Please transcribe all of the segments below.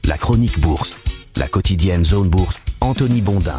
La chronique bourse, la quotidienne Zone Bourse, Anthony Bondin.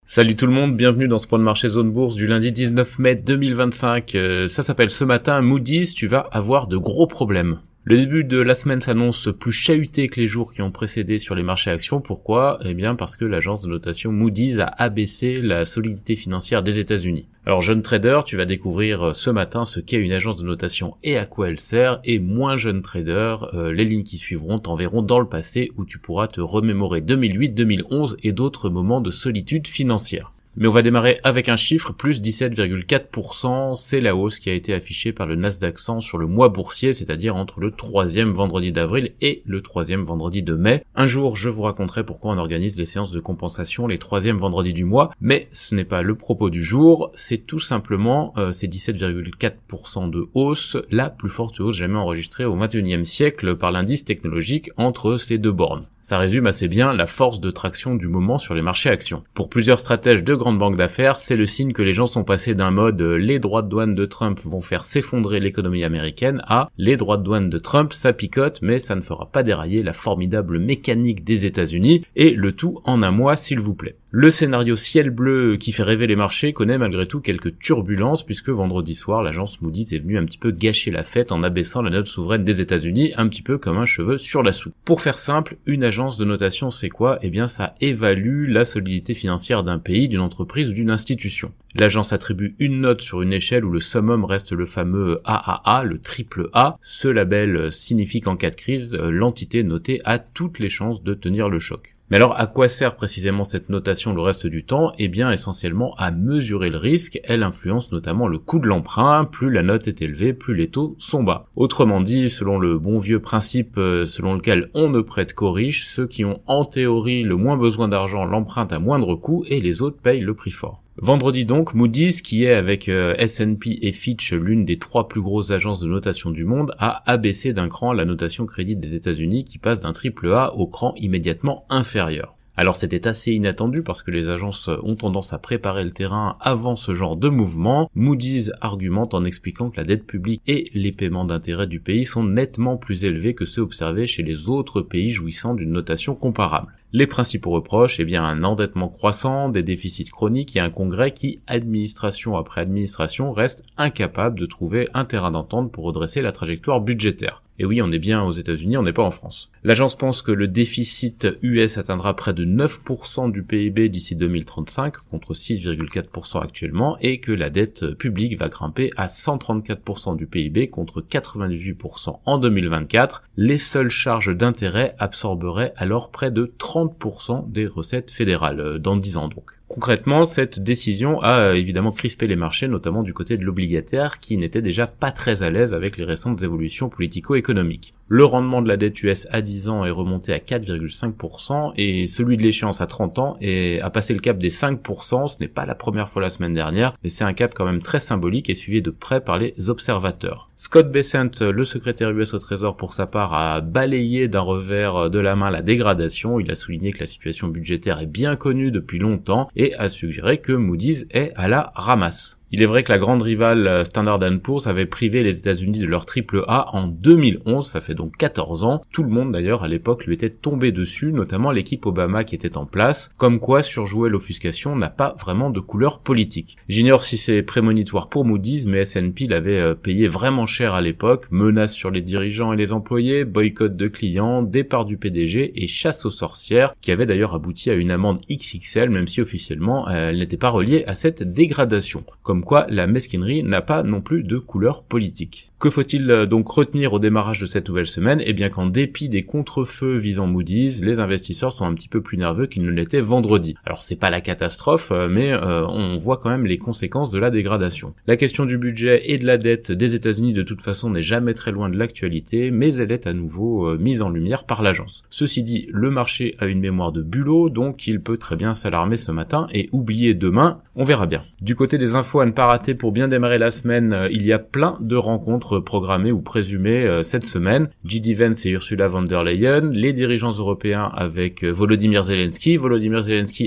Salut tout le monde, bienvenue dans ce point de marché Zone Bourse du lundi 19 mai 2025. Ça s'appelle ce matin Moody's, tu vas avoir de gros problèmes. Le début de la semaine s'annonce plus chahuté que les jours qui ont précédé sur les marchés actions. Pourquoi ? Eh bien parce que l'agence de notation Moody's a abaissé la solidité financière des États-Unis. Alors jeune trader, tu vas découvrir ce matin ce qu'est une agence de notation et à quoi elle sert, et moins jeune trader, les lignes qui suivront t'enverront dans le passé où tu pourras te remémorer 2008, 2011 et d'autres moments de solitude financière. Mais on va démarrer avec un chiffre, plus 17,4%, c'est la hausse qui a été affichée par le Nasdaq 100 sur le mois boursier, c'est-à-dire entre le 3e vendredi d'avril et le 3e vendredi de mai. Un jour, je vous raconterai pourquoi on organise les séances de compensation les 3e vendredis du mois, mais ce n'est pas le propos du jour, c'est tout simplement ces 17,4% de hausse, la plus forte hausse jamais enregistrée au 21e siècle par l'indice technologique entre ces deux bornes. Ça résume assez bien la force de traction du moment sur les marchés actions. Pour plusieurs stratèges de grandes banques d'affaires, c'est le signe que les gens sont passés d'un mode les droits de douane de Trump vont faire s'effondrer l'économie américaine à les droits de douane de Trump, ça picote mais ça ne fera pas dérailler la formidable mécanique des États-Unis, et le tout en un mois s'il vous plaît. Le scénario ciel bleu qui fait rêver les marchés connaît malgré tout quelques turbulences puisque vendredi soir, l'agence Moody's est venue un petit peu gâcher la fête en abaissant la note souveraine des États-Unis, un petit peu comme un cheveu sur la soupe. Pour faire simple, une agence de notation c'est quoi ? Eh bien ça évalue la solidité financière d'un pays, d'une entreprise ou d'une institution. L'agence attribue une note sur une échelle où le summum reste le fameux AAA, le triple A. Ce label signifie qu'en cas de crise, l'entité notée a toutes les chances de tenir le choc. Mais alors, à quoi sert précisément cette notation le reste du temps ? Eh bien, essentiellement à mesurer le risque. Elle influence notamment le coût de l'emprunt. Plus la note est élevée, plus les taux sont bas. Autrement dit, selon le bon vieux principe selon lequel on ne prête qu'aux riches, ceux qui ont en théorie le moins besoin d'argent l'empruntent à moindre coût et les autres payent le prix fort. Vendredi donc, Moody's, qui est avec S&P et Fitch l'une des 3 plus grosses agences de notation du monde, a abaissé d'un cran la notation crédit des États-Unis qui passe d'un triple A au cran immédiatement inférieur. Alors c'était assez inattendu parce que les agences ont tendance à préparer le terrain avant ce genre de mouvement. Moody's argumente en expliquant que la dette publique et les paiements d'intérêt du pays sont nettement plus élevés que ceux observés chez les autres pays jouissant d'une notation comparable. Les principaux reproches, eh bien un endettement croissant, des déficits chroniques et un congrès qui, administration après administration, reste incapable de trouver un terrain d'entente pour redresser la trajectoire budgétaire. Et oui, on est bien aux États-Unis, on n'est pas en France. L'agence pense que le déficit US atteindra près de 9% du PIB d'ici 2035, contre 6,4% actuellement, et que la dette publique va grimper à 134% du PIB, contre 98% en 2024. Les seules charges d'intérêt absorberaient alors près de 30% des recettes fédérales, dans 10 ans donc. Concrètement, cette décision a évidemment crispé les marchés, notamment du côté de l'obligataire, qui n'était déjà pas très à l'aise avec les récentes évolutions politico-économiques. Le rendement de la dette US à 10 ans est remonté à 4,5% et celui de l'échéance à 30 ans a passé le cap des 5%. Ce n'est pas la première fois la semaine dernière, mais c'est un cap quand même très symbolique et suivi de près par les observateurs. Scott Bessent, le secrétaire US au Trésor pour sa part, a balayé d'un revers de la main la dégradation. Il a souligné que la situation budgétaire est bien connue depuis longtemps et a suggéré que Moody's est à la ramasse. Il est vrai que la grande rivale Standard & Poor's avait privé les États-Unis de leur triple A en 2011, ça fait donc 14 ans. Tout le monde d'ailleurs à l'époque lui était tombé dessus, notamment l'équipe Obama qui était en place, comme quoi surjouer l'offuscation n'a pas vraiment de couleur politique. J'ignore si c'est prémonitoire pour Moody's, mais S&P l'avait payé vraiment cher à l'époque, menaces sur les dirigeants et les employés, boycott de clients, départ du PDG et chasse aux sorcières, qui avait d'ailleurs abouti à une amende XXL, même si officiellement elle n'était pas reliée à cette dégradation. Comme quoi la mesquinerie n'a pas non plus de couleur politique. Que faut-il donc retenir au démarrage de cette nouvelle semaine ? Eh bien qu'en dépit des contre-feux visant Moody's, les investisseurs sont un petit peu plus nerveux qu'ils ne l'étaient vendredi. Alors c'est pas la catastrophe, mais on voit quand même les conséquences de la dégradation. La question du budget et de la dette des États-Unis de toute façon n'est jamais très loin de l'actualité, mais elle est à nouveau mise en lumière par l'agence. Ceci dit, le marché a une mémoire de bulot, donc il peut très bien s'alarmer ce matin et oublier demain, on verra bien. Du côté des infos à ne pas rater pour bien démarrer la semaine, il y a plein de rencontres rencontres programmées ou présumées cette semaine. J.D. Vance et Ursula von der Leyen, les dirigeants européens avec Volodymyr Zelensky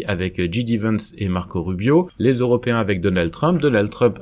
avec J.D. Vance et Marco Rubio, les Européens avec Donald Trump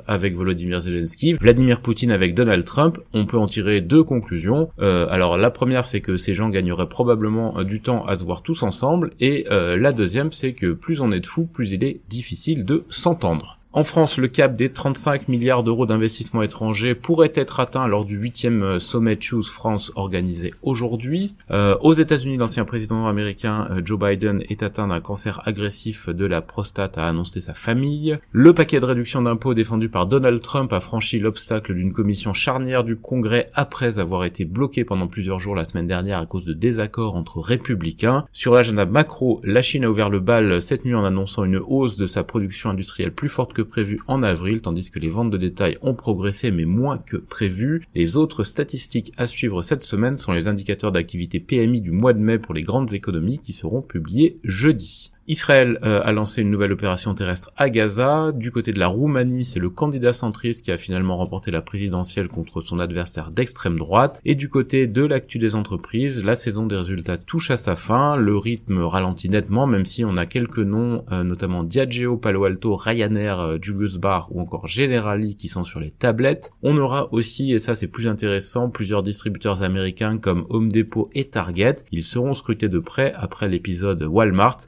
avec Volodymyr Zelensky, Vladimir Poutine avec Donald Trump. On peut en tirer deux conclusions. Alors la première, c'est que ces gens gagneraient probablement du temps à se voir tous ensemble, et la deuxième, c'est que plus on est de fous, plus il est difficile de s'entendre. En France, le cap des 35 milliards d'euros d'investissements étrangers pourrait être atteint lors du 8e sommet Choose France organisé aujourd'hui. Aux États-Unis, l'ancien président américain Joe Biden est atteint d'un cancer agressif de la prostate, a annoncé sa famille. Le paquet de réduction d'impôts défendu par Donald Trump a franchi l'obstacle d'une commission charnière du Congrès après avoir été bloqué pendant plusieurs jours la semaine dernière à cause de désaccords entre républicains. Sur l'agenda macro, la Chine a ouvert le bal cette nuit en annonçant une hausse de sa production industrielle plus forte que prévu en avril, tandis que les ventes de détail ont progressé mais moins que prévu. Les autres statistiques à suivre cette semaine sont les indicateurs d'activité PMI du mois de mai pour les grandes économies qui seront publiés jeudi. Israël a lancé une nouvelle opération terrestre à Gaza. Du côté de la Roumanie, c'est le candidat centriste qui a finalement remporté la présidentielle contre son adversaire d'extrême droite. Et du côté de l'actu des entreprises, la saison des résultats touche à sa fin. Le rythme ralentit nettement, même si on a quelques noms, notamment Diageo, Palo Alto, Ryanair, Julius Baer ou encore Generali qui sont sur les tablettes. On aura aussi, et ça c'est plus intéressant, plusieurs distributeurs américains comme Home Depot et Target. Ils seront scrutés de près après l'épisode Walmart.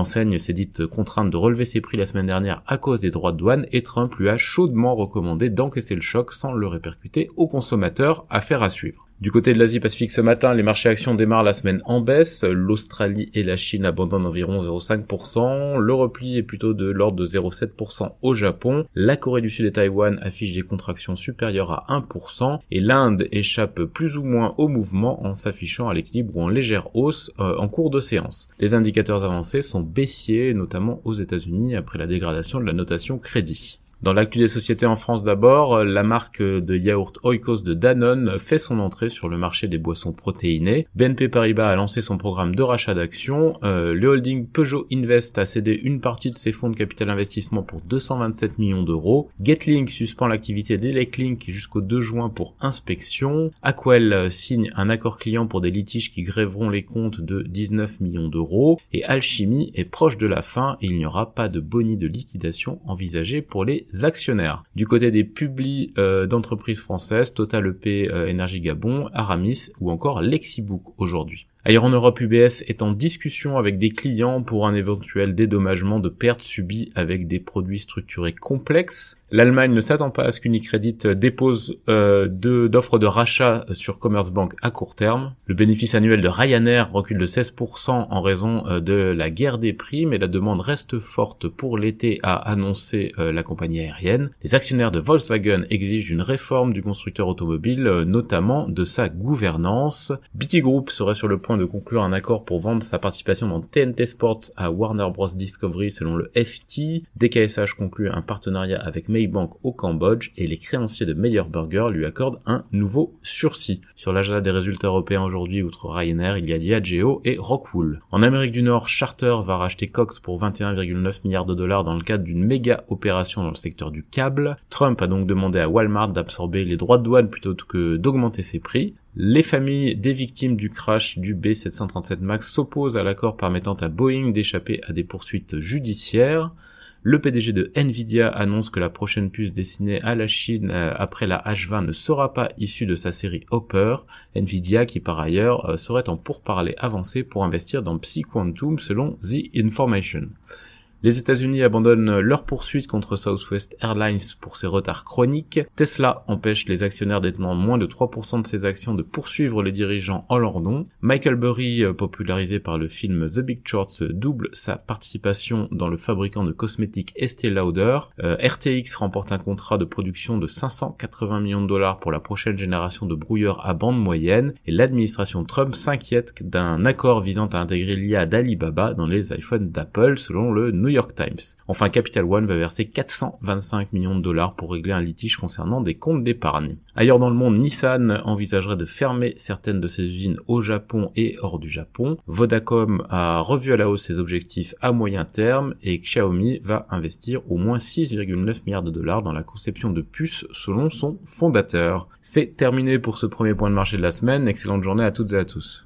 L'enseigne s'est dite contrainte de relever ses prix la semaine dernière à cause des droits de douane, et Trump lui a chaudement recommandé d'encaisser le choc sans le répercuter aux consommateurs. Affaire à suivre. Du côté de l'Asie-Pacifique ce matin, les marchés actions démarrent la semaine en baisse. L'Australie et la Chine abandonnent environ 0,5%. Le repli est plutôt de l'ordre de 0,7% au Japon. La Corée du Sud et Taïwan affichent des contractions supérieures à 1%. Et l'Inde échappe plus ou moins au mouvement en s'affichant à l'équilibre ou en légère hausse en cours de séance. Les indicateurs avancés sont baissiers, notamment aux États-Unis après la dégradation de la notation crédit. Dans l'actu des sociétés en France d'abord, la marque de yaourt Oikos de Danone fait son entrée sur le marché des boissons protéinées. BNP Paribas a lancé son programme de rachat d'actions. Le holding Peugeot Invest a cédé une partie de ses fonds de capital investissement pour 227 millions d'euros. Getlink suspend l'activité d'Eleclink jusqu'au 2 juin pour inspection. Aquel signe un accord client pour des litiges qui grèveront les comptes de 19 millions d'euros. Et Alchimie est proche de la fin et il n'y aura pas de boni de liquidation envisagé pour les actionnaires. Du côté des publis d'entreprises françaises, Total EP Énergie Gabon, Aramis ou encore Lexibook aujourd'hui. Ailleurs en Europe, UBS est en discussion avec des clients pour un éventuel dédommagement de pertes subies avec des produits structurés complexes. L'Allemagne ne s'attend pas à ce qu'Unicredit dépose d'offres de rachat sur Commerzbank à court terme. Le bénéfice annuel de Ryanair recule de 16% en raison de la guerre des prix, mais la demande reste forte pour l'été, a annoncé la compagnie aérienne. Les actionnaires de Volkswagen exigent une réforme du constructeur automobile, notamment de sa gouvernance. BT Group serait sur le point de conclure un accord pour vendre sa participation dans TNT Sports à Warner Bros Discovery selon le FT. DKSH conclut un partenariat avec Maybank au Cambodge et les créanciers de Meyer Burger lui accordent un nouveau sursis. Sur l'agenda des résultats européens aujourd'hui, outre Ryanair, il y a Diageo et Rockwool. En Amérique du Nord, Charter va racheter Cox pour 21,9 milliards de dollars dans le cadre d'une méga opération dans le secteur du câble. Trump a donc demandé à Walmart d'absorber les droits de douane plutôt que d'augmenter ses prix. Les familles des victimes du crash du B737 MAX s'opposent à l'accord permettant à Boeing d'échapper à des poursuites judiciaires. Le PDG de Nvidia annonce que la prochaine puce destinée à la Chine après la H20 ne sera pas issue de sa série Hopper. Nvidia qui par ailleurs serait en pourparlers avancés pour investir dans PsiQuantum selon The Information. Les États-Unis abandonnent leur poursuite contre Southwest Airlines pour ses retards chroniques. Tesla empêche les actionnaires détenant moins de 3% de ses actions de poursuivre les dirigeants en leur nom. Michael Burry, popularisé par le film The Big Short, double sa participation dans le fabricant de cosmétiques Estée Lauder. RTX remporte un contrat de production de 580 millions de dollars pour la prochaine génération de brouilleurs à bande moyenne. Et l'administration Trump s'inquiète d'un accord visant à intégrer l'IA d'Alibaba dans les iPhones d'Apple, selon le New York Times. Enfin, Capital One va verser 425 millions de dollars pour régler un litige concernant des comptes d'épargne. Ailleurs dans le monde, Nissan envisagerait de fermer certaines de ses usines au Japon et hors du Japon. Vodacom a revu à la hausse ses objectifs à moyen terme et Xiaomi va investir au moins 6,9 milliards de dollars dans la conception de puces selon son fondateur. C'est terminé pour ce premier point de marché de la semaine. Excellente journée à toutes et à tous.